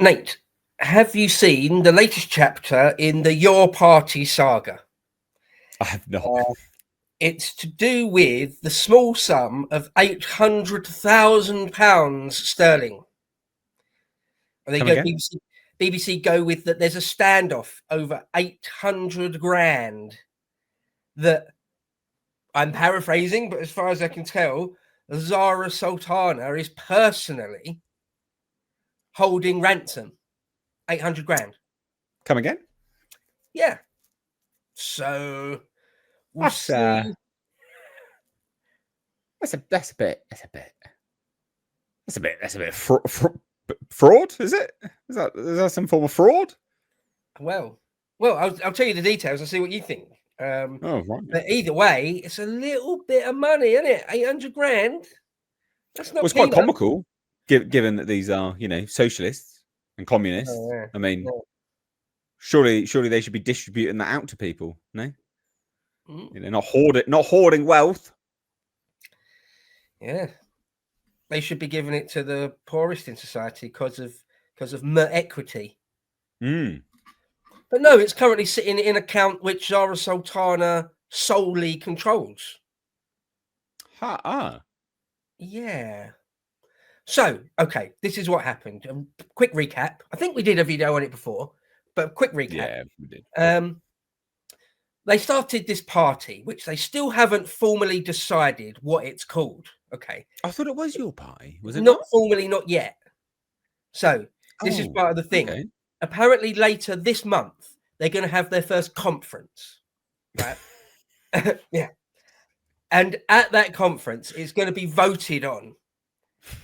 Nate, have you seen the latest chapter in the Your Party saga? I have not. It's to do with the small sum of £800,000 sterling. There you Come go. again? BBC go with that. There's a standoff over 800 grand. That I'm paraphrasing, but as far as I can tell, Zara Sultana is personally holding ransom. 800 grand. Come again? Yeah. So we'll That's see. that's a bit fraud. Is it? Is that some form of fraud? Well, I'll tell you the details and see what you think. Oh, right. But either way, it's a little bit of money, isn't it? 800 grand. That's not Well, it's quite peanuts. comical, given that these are, socialists and communists. Oh, yeah. I mean, Yeah. surely they should be distributing that out to people, no? Mm. Not hoarding wealth. Yeah. They should be giving it to the poorest in society because of mer equity. Mm. But no, it's currently sitting in an account which Zara Sultana solely controls. Yeah. So, okay, this is what happened. Quick recap. I think we did a video on it before, but quick recap. Yeah, we did. They started this party, which they still haven't formally decided what it's called. Okay. I thought it was your party. Was it Not not? formally, not yet. So this is part of the thing. Okay. Apparently later this month, they're going to have their first conference, right? Yeah. And at that conference, it's going to be voted on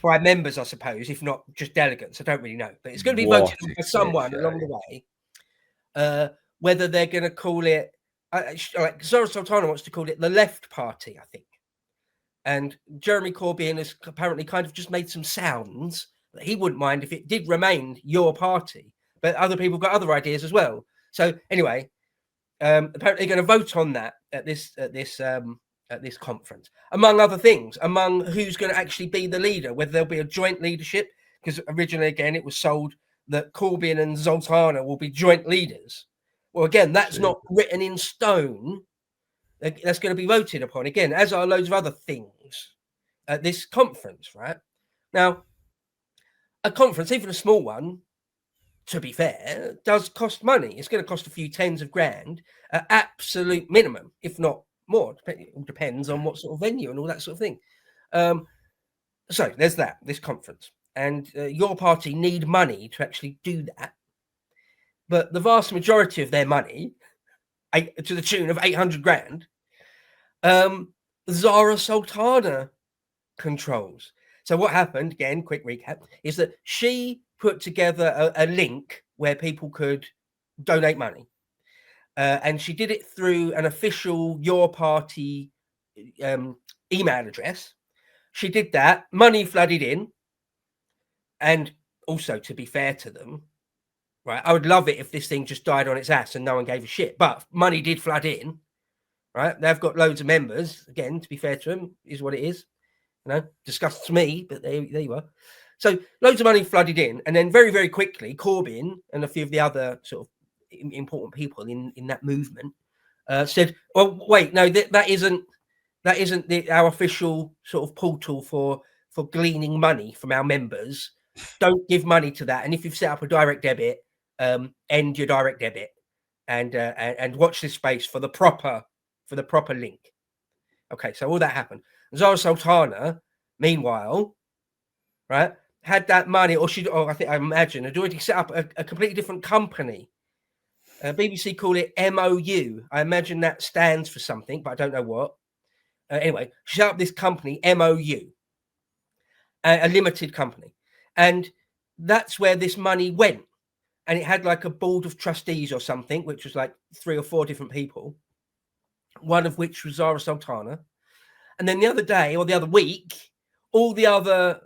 by members, I suppose, if not just delegates. I don't really know. But it's going to be voted on by someone along the way. Whether they're going to call it, like Zara Sultana wants to call it the Left Party, I think. And Jeremy Corbyn has apparently kind of just made some sounds that he wouldn't mind if it did remain your party. But other people got other ideas as well. So anyway, apparently they're going to vote on that at this conference, among other things, among who's going to actually be the leader, whether there'll be a joint leadership, because originally, again, it was sold that Corbyn and Sultana will be joint leaders. Well, again, that's not written in stone. That's going to be voted upon, again, as are loads of other things at this conference, right? Now, a conference, even a small one, to be fair, does cost money. It's going to cost a few tens of grand at absolute minimum, if not more. It depends on what sort of venue and all that sort of thing. So there's that, this conference. And your party need money to actually do that. But the vast majority of their money, to the tune of 800 grand, Zara Sultana controls. So what happened, again, quick recap, is that she put together a link where people could donate money. And she did it through an official Your Party email address. She did that. Money flooded in. And also, to be fair to them, right, I would love it if this thing just died on its ass and no one gave a shit. But money did flood in, right? They've got loads of members. Again, to be fair to them, is what it is. Disgusts me, but there you are. So loads of money flooded in. And then very, very quickly, Corbyn and a few of the other sort of important people in that movement said, well, wait, no, that isn't our official sort of portal for gleaning money from our members. Don't give money to that. And if you've set up a direct debit, end your direct debit and watch this space for the proper link. Okay, so all that happened. Zara Sultana, meanwhile, right, had that money, I imagine, had already set up a completely different company. BBC call it MOU. I imagine that stands for something, but I don't know what. Anyway, she set up this company, MOU, a limited company. And that's where this money went. And it had like a board of trustees or something, which was like 3 or 4 different people, one of which was Zara Sultana. And then the other day or the other week, all the other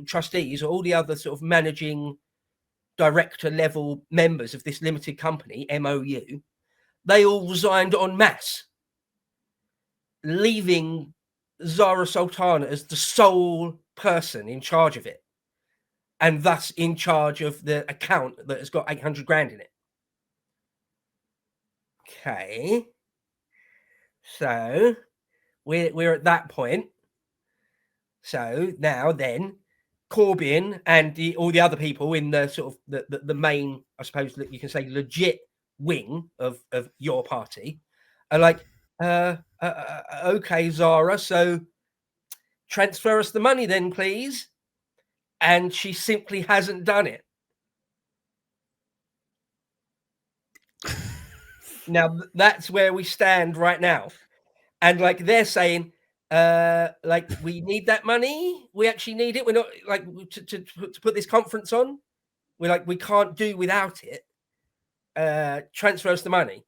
trustees or all the other sort of managing director level members of this limited company, MOU, they all resigned en masse, leaving Zara Sultana as the sole person in charge of it. and thus in charge of the account that has got 800 grand in it. Okay. So we're at that point. So now then, Corbyn and all the other people in the sort of the main, I suppose that you can say, legit wing of your party are like, okay, Zara, so transfer us the money then, please. And she simply hasn't done it. Now that's where we stand right now. And like they're saying, like we need that money. We actually need it. We're not like to put this conference on. We're like, we can't do without it. Transfer us the money.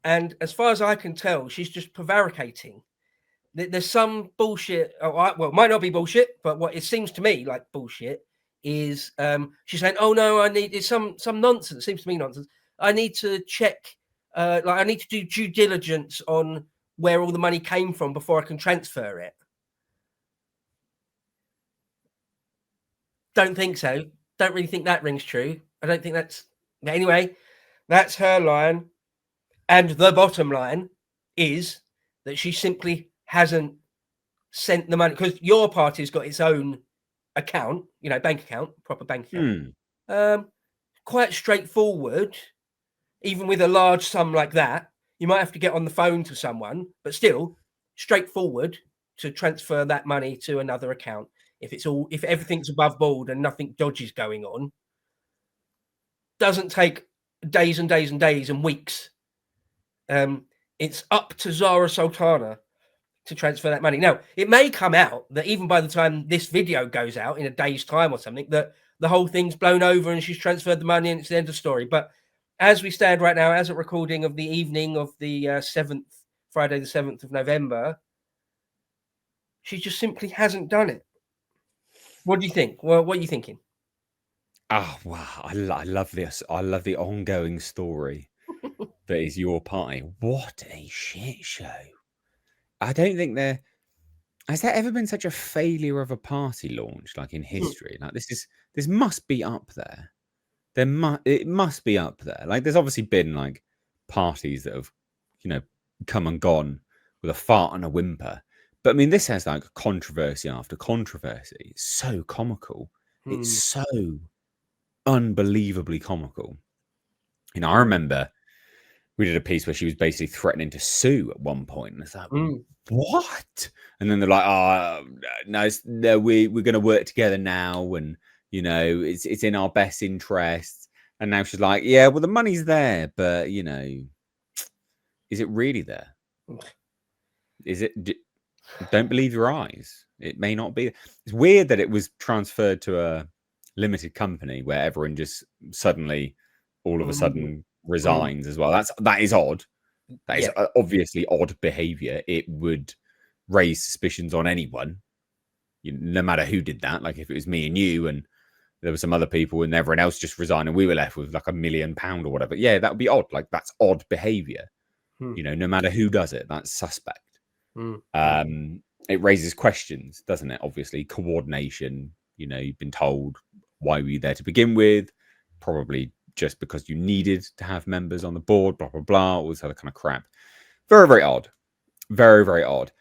And as far as I can tell, she's just prevaricating. There's some bullshit. Well, it might not be bullshit, but what it seems to me like bullshit is she's saying, "Oh no, I need it's some nonsense." It seems to me nonsense. I need to check, like I need to do due diligence on where all the money came from before I can transfer it. Don't think so. Don't really think that rings true. I don't think that's anyway. That's her line, and the bottom line is that she simply hasn't sent the money because your party's got its own account, bank account, proper bank account. Quite straightforward. Even with a large sum like that, you might have to get on the phone to someone, but still straightforward to transfer that money to another account. If everything's above board and nothing dodgy is going on, doesn't take days and days and days and weeks. It's up to Zara Sultana to transfer that money. Now, it may come out that even by the time this video goes out in a day's time or something, that the whole thing's blown over and she's transferred the money and it's the end of the story. But as we stand right now, as a recording of the evening of the 7th, Friday the 7th of November, she just simply hasn't done it. What do you think? Well, what are you thinking? Oh, wow. I love this. I love the ongoing story that is your party. What a shit show. I don't think has there ever been such a failure of a party launch like in history? Like this must be up there. It must be up there. Like there's obviously been like parties that have, come and gone with a fart and a whimper. But I mean, this has like controversy after controversy. It's so comical. It's so unbelievably comical. I remember we did a piece where she was basically threatening to sue at one point. And it's like, what? And then they're like, oh, no, we're going to work together now. And, it's in our best interests. And now she's like, yeah, well, the money's there. But, is it really there? Is it? Don't believe your eyes. It may not be. It's weird that it was transferred to a limited company where everyone just suddenly, all of a sudden, resigns as well. That is odd. That is obviously odd behavior. It would raise suspicions on anyone, no matter who did that. Like if it was me and you, and there were some other people, and everyone else just resigned, and we were left with like £1 million or whatever. Yeah, that would be odd. Like that's odd behavior. No matter who does it, that's suspect. It raises questions, doesn't it? Obviously, coordination. You've been told why were you there to begin with? Probably just because you needed to have members on the board, blah, blah, blah, all this other kind of crap. Very, very odd. Very, very odd.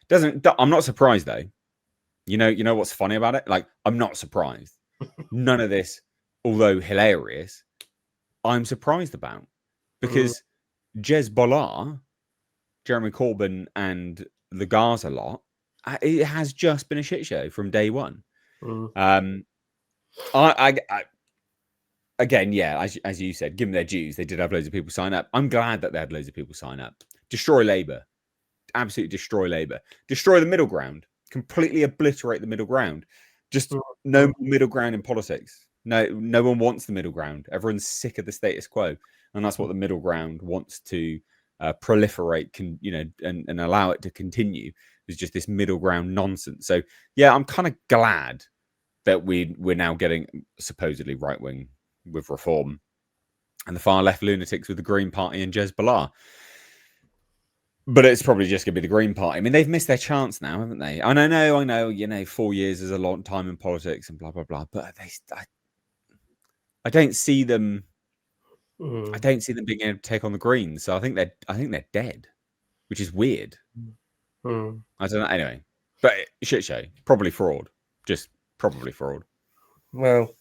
I'm not surprised though. You know what's funny about it? Like, I'm not surprised. None of this, although hilarious, I'm surprised about. Because Jezbollah, Jeremy Corbyn and the Gaza lot, it has just been a shit show from day one. Again, yeah, as you said, give them their dues. They did have loads of people sign up. I'm glad that they had loads of people sign up. Destroy Labour. Absolutely destroy Labour. Destroy the middle ground. Completely obliterate the middle ground. Just no middle ground in politics. No one wants the middle ground. Everyone's sick of the status quo. And that's what the middle ground wants to proliferate, and allow it to continue. Is just this middle ground nonsense. So, yeah, I'm kind of glad that we're now getting supposedly right wing with Reform and the far left lunatics with the Green Party and Jezbollah. But it's probably just going to be the Green Party. I mean, they've missed their chance now, haven't they? I know. 4 years is a long time in politics and blah blah blah. But I don't see them. I don't see them being able to take on the Greens. So I think they're dead, which is weird. I don't know. Anyway, but shit show, probably fraud. Just probably fraud. Well,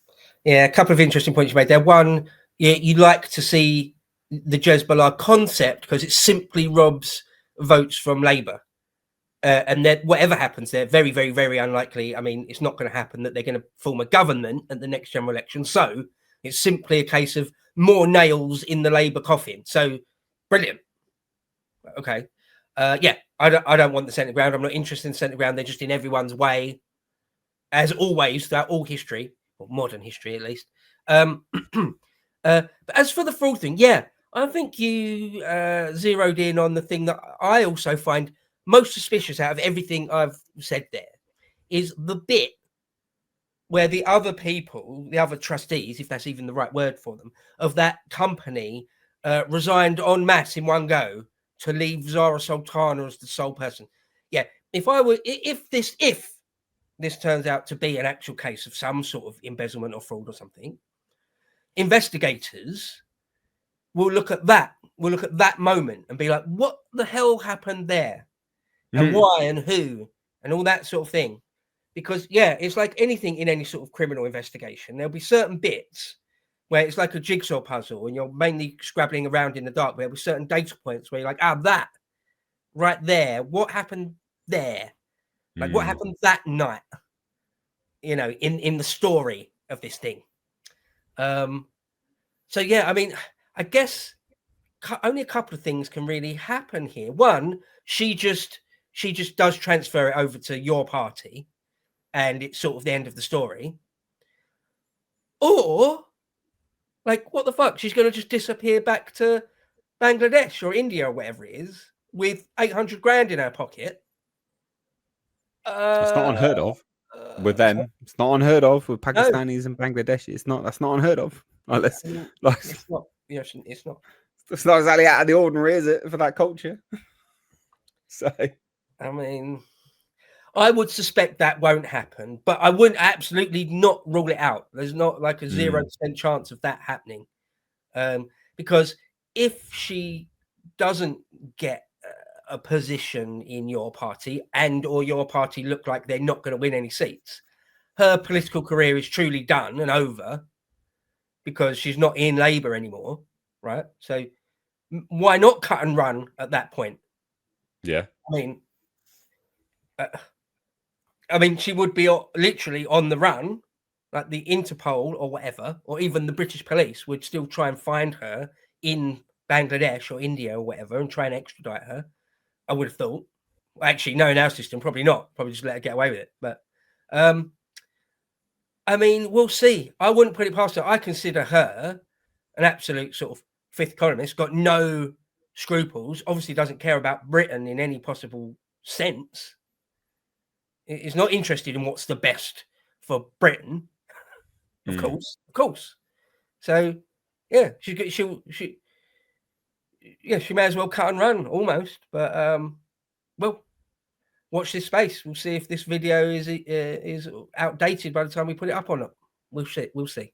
yeah, a couple of interesting points you made there. One, you'd like to see the Jezbollah concept because it simply robs votes from Labour. And that whatever happens, they're very, very, very unlikely. I mean, it's not going to happen that they're going to form a government at the next general election. So it's simply a case of more nails in the Labour coffin. So brilliant. Okay. Yeah, I don't want the centre ground. I'm not interested in centre ground. They're just in everyone's way, as always, throughout all history, or modern history at least. But as for the fraud thing, yeah, I think you zeroed in on the thing that I also find most suspicious out of everything I've said there, is the bit where the other people, the other trustees, if that's even the right word for them, of that company resigned en masse in one go to leave Zara Sultana as the sole person. Yeah, if this turns out to be an actual case of some sort of embezzlement or fraud or something, investigators will look at that moment and be like, what the hell happened there? And why and who and all that sort of thing. Because, yeah, it's like anything in any sort of criminal investigation. There'll be certain bits where it's like a jigsaw puzzle and you're mainly scrabbling around in the dark. There'll be certain data points where you're like, that right there, what happened there? Like, what happened that night? You know, in the story of this thing. So, yeah, I mean, I guess only a couple of things can really happen here. One, she just does transfer it over to your party and it's sort of the end of the story. Or, like, what the fuck? She's going to just disappear back to Bangladesh or India or whatever it is with 800 grand in her pocket. It's not unheard of with them. It's not unheard of with Pakistanis and Bangladesh. That's not unheard of. It's not. Yes, it's not. It's not exactly out of the ordinary, is it, for that culture? So, I mean, I would suspect that won't happen, but I wouldn't absolutely not rule it out. There's not like a 0% chance of that happening, because if she doesn't get a position in your party and or your party look like they're not going to win any seats, her political career is truly done and over because she's not in Labour anymore, right? So why not cut and run at that point? Yeah. I mean, she would be literally on the run, like the Interpol or whatever, or even the British police would still try and find her in Bangladesh or India or whatever and try and extradite her. I would have thought. Actually, no, in our system, probably not. Probably just let her get away with it. But, I mean, we'll see. I wouldn't put it past her. I consider her an absolute sort of fifth columnist, got no scruples, obviously doesn't care about Britain in any possible sense. Is not interested in what's the best for Britain, of course. So, yeah, she may as well cut and run almost. But well, watch this space. We'll see if this video is outdated by the time we put it up or not. We'll see.